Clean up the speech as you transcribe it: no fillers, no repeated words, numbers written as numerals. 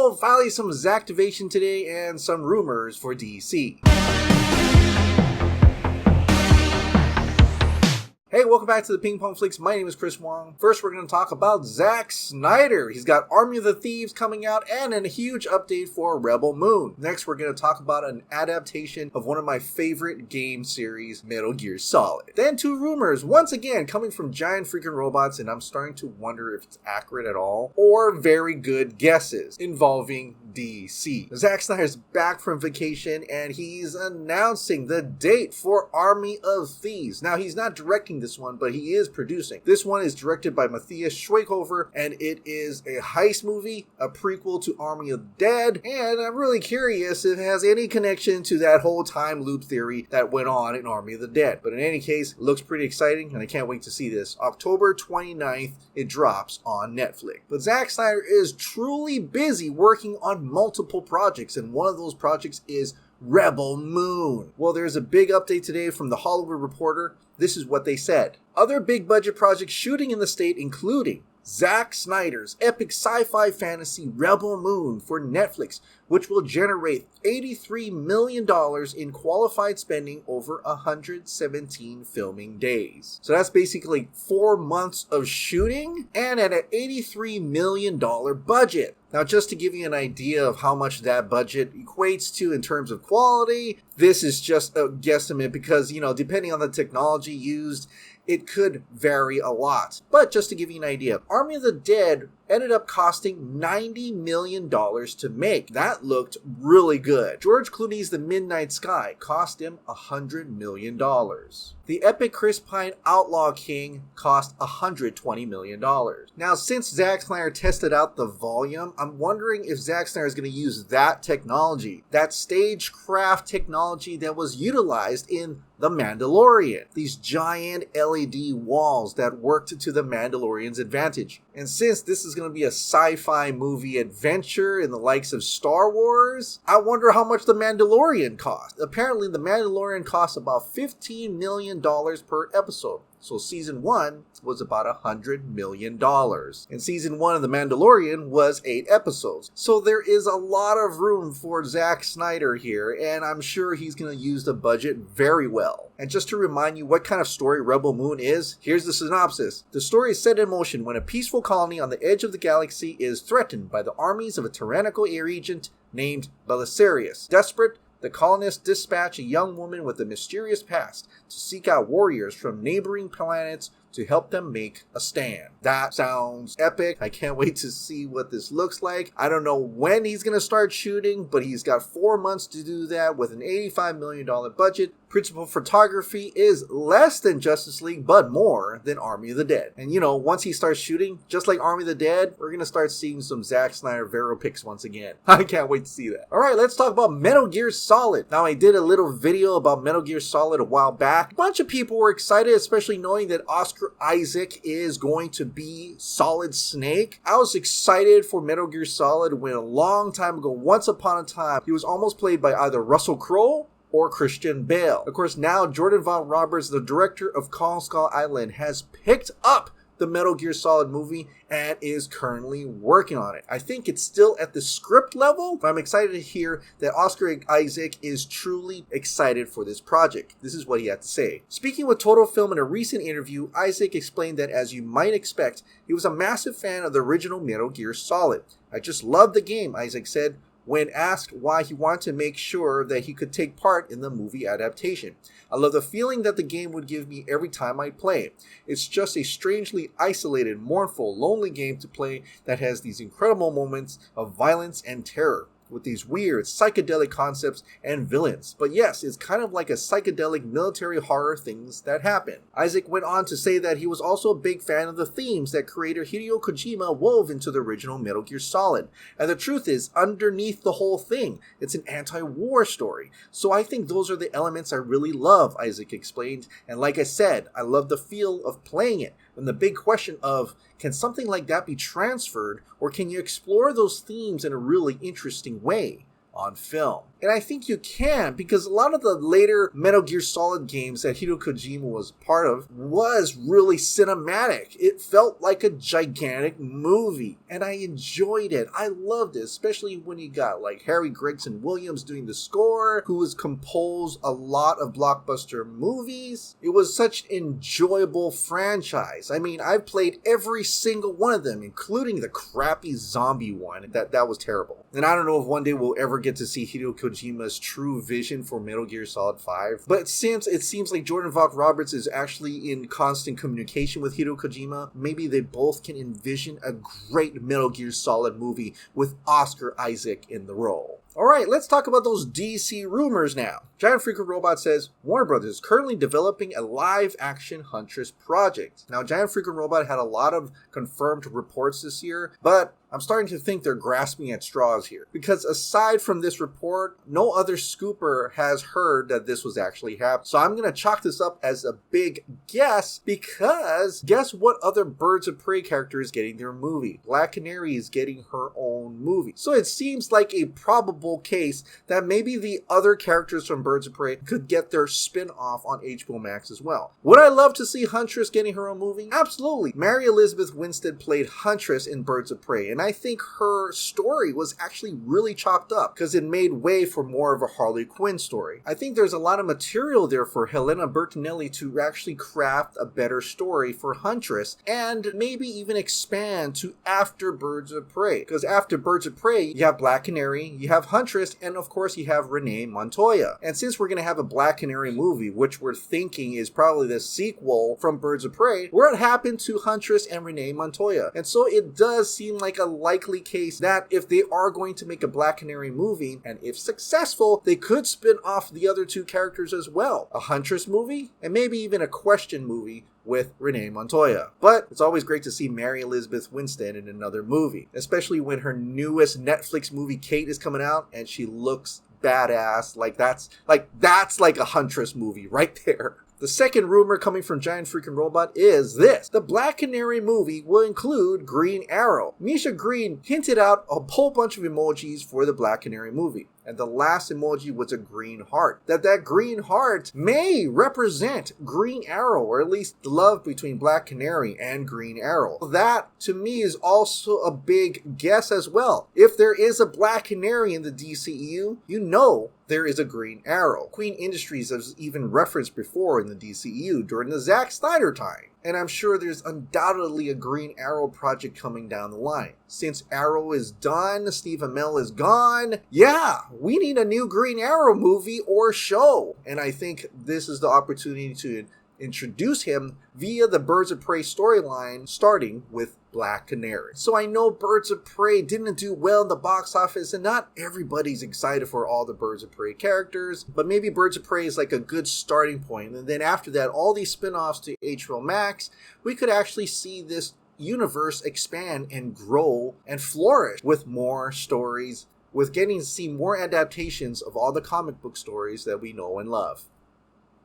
So, finally some Zacktivation today and some rumors for DC. Hey, welcome back to the Ping Pong Flix. My name is Chris Wong. First, we're going to talk about Zack Snyder. He's got Army of Thieves coming out and a huge update for Rebel Moon. Next, we're going to talk about an adaptation of one of my favorite game series, Metal Gear Solid. Then two rumors, once again, coming from Giant Freakin Robots, and I'm starting to wonder if it's accurate at all, or very good guesses involving DC. Zack Snyder's back from vacation and he's announcing the date for Army of Thieves. Now, he's not directing this one, but he is producing. This one is directed by Matthias Schweighöfer, and it is a heist movie, a prequel to Army of the Dead, and I'm really curious if it has any connection to that whole time loop theory that went on in Army of the Dead. But in any case, it looks pretty exciting, and I can't wait to see this. October 29th, it drops on Netflix. But Zack Snyder is truly busy working on multiple projects, and one of those projects is Rebel Moon. Well, there's a big update today from The Hollywood Reporter. This is what they said. Other big budget projects shooting in the state including Zack Snyder's epic sci-fi fantasy Rebel Moon for Netflix, which will generate $83 million in qualified spending over 117 filming days. So that's basically 4 months of shooting and at an $83 million budget. Now, just to give you an idea of how much that budget equates to in terms of quality, this is just a guesstimate because, depending on the technology used, it could vary a lot. But just to give you an idea, Army of the Dead ended up costing $90 million to make. That looked really good. George Clooney's The Midnight Sky cost him $100 million. The epic Chris Pine Outlaw King cost $120 million. Now, since Zack Snyder tested out the volume, I'm wondering if Zack Snyder is going to use that technology, that stagecraft technology that was utilized in The Mandalorian. These giant LED walls that worked to The Mandalorian's advantage. And since this is going to be a sci-fi movie adventure in the likes of Star Wars, I wonder how much The Mandalorian cost. Apparently, The Mandalorian costs about $15 million per episode. So season 1 was about $100 million. And season 1 of The Mandalorian was 8 episodes. So there is a lot of room for Zack Snyder here, and I'm sure he's going to use the budget very well. And just to remind you what kind of story Rebel Moon is, here's the synopsis. The story is set in motion when a peaceful colony on the edge of the galaxy is threatened by the armies of a tyrannical air agent named Belisarius. Desperate, the colonists dispatch a young woman with a mysterious past to seek out warriors from neighboring planets to help them make a stand. That sounds epic. I can't wait to see what this looks like. I don't know when he's going to start shooting, but he's got 4 months to do that with an $85 million budget. Principal photography is less than Justice League, but more than Army of the Dead. And once he starts shooting, just like Army of the Dead, we're going to start seeing some Zack Snyder Vero pics once again. I can't wait to see that. All right, let's talk about Metal Gear Solid. Now, I did a little video about Metal Gear Solid a while back. A bunch of people were excited, especially knowing that Oscar Isaac is going to be Solid Snake. I was excited for Metal Gear Solid when a long time ago, once upon a time, he was almost played by either Russell Crowe or Christian Bale. Of course, now Jordan Von Roberts, the director of Kong Skull Island, has picked up the Metal Gear Solid movie and is currently working on it. I think it's still at the script level, but I'm excited to hear that Oscar Isaac is truly excited for this project. This is what he had to say. Speaking with Total Film in a recent interview, Isaac explained that, as you might expect, he was a massive fan of the original Metal Gear Solid. "I just love the game," Isaac said when asked why he wanted to make sure that he could take part in the movie adaptation. "I love the feeling that the game would give me every time I play it. It's just a strangely isolated, mournful, lonely game to play that has these incredible moments of violence and terror, with these weird psychedelic concepts and villains. But yes, it's kind of like a psychedelic military horror things that happen." Isaac went on to say that he was also a big fan of the themes that creator Hideo Kojima wove into the original Metal Gear Solid. And the truth is, underneath the whole thing, it's an anti-war story. So I think those are the elements I really love, Isaac explained. And like I said, I love the feel of playing it. And the big question of, can something like that be transferred, or can you explore those themes in a really interesting way? on film. And I think you can, because a lot of the later Metal Gear Solid games that Hideo Kojima was part of was really cinematic. It felt like a gigantic movie, and I enjoyed it. I loved it, especially when you got like Harry Gregson Williams doing the score, who has composed a lot of blockbuster movies. It was such an enjoyable franchise. I mean, I've played every single one of them, including the crappy zombie one. That was terrible. And I don't know if one day we'll ever get to see Hideo Kojima's true vision for Metal Gear Solid 5. But since it seems like Jordan Vogt Roberts is actually in constant communication with Hideo Kojima, maybe they both can envision a great Metal Gear Solid movie with Oscar Isaac in the role. Alright, let's talk about those DC rumors now. Giant Freakin Robot says, Warner Brothers is currently developing a live-action Huntress project. Now, Giant Freakin Robot had a lot of confirmed reports this year, but I'm starting to think they're grasping at straws here. Because aside from this report, no other scooper has heard that this was actually happening. So I'm going to chalk this up as a big guess, because guess what other Birds of Prey character is getting their movie? Black Canary is getting her own movie. So it seems like a probable case that maybe the other characters from Birds of Prey could get their spin-off on HBO Max as well. Would I love to see Huntress getting her own movie? Absolutely. Mary Elizabeth Winstead played Huntress in Birds of Prey, and I think her story was actually really chopped up because it made way for more of a Harley Quinn story. I think there's a lot of material there for Helena Bertinelli to actually craft a better story for Huntress, and maybe even expand to after Birds of Prey. Because after Birds of Prey, you have Black Canary, you have Huntress, and of course you have Renee Montoya. And since we're going to have a Black Canary movie, which we're thinking is probably the sequel from Birds of Prey, what happened to Huntress and Renee Montoya? And so it does seem like a likely case that if they are going to make a Black Canary movie, and if successful, they could spin off the other two characters as well. A Huntress movie, and maybe even a Question movie with Renee Montoya. But it's always great to see Mary Elizabeth Winstead in another movie, especially when her newest Netflix movie, Kate, is coming out, and she looks badass. That's like a Huntress movie right there. The second rumor coming from Giant Freakin Robot is this. The Black Canary movie will include Green Arrow. Misha Green hinted out a whole bunch of emojis for the Black Canary movie. And the last emoji was a green heart. That green heart may represent Green Arrow, or at least the love between Black Canary and Green Arrow. That, to me, is also a big guess as well. If there is a Black Canary in the DCEU, you know there is a Green Arrow. Queen Industries has even referenced before in the DCEU during the Zack Snyder time. And I'm sure there's undoubtedly a Green Arrow project coming down the line. Since Arrow is done, Steve Amell is gone, yeah, we need a new Green Arrow movie or show. And I think this is the opportunity to introduce him via the Birds of Prey storyline, starting with Black Canary. So I know Birds of Prey didn't do well in the box office, and not everybody's excited for all the Birds of Prey characters, but maybe Birds of Prey is like a good starting point. And then after that, all these spin-offs to HBO Max, we could actually see this universe expand and grow and flourish with more stories, with getting to see more adaptations of all the comic book stories that we know and love.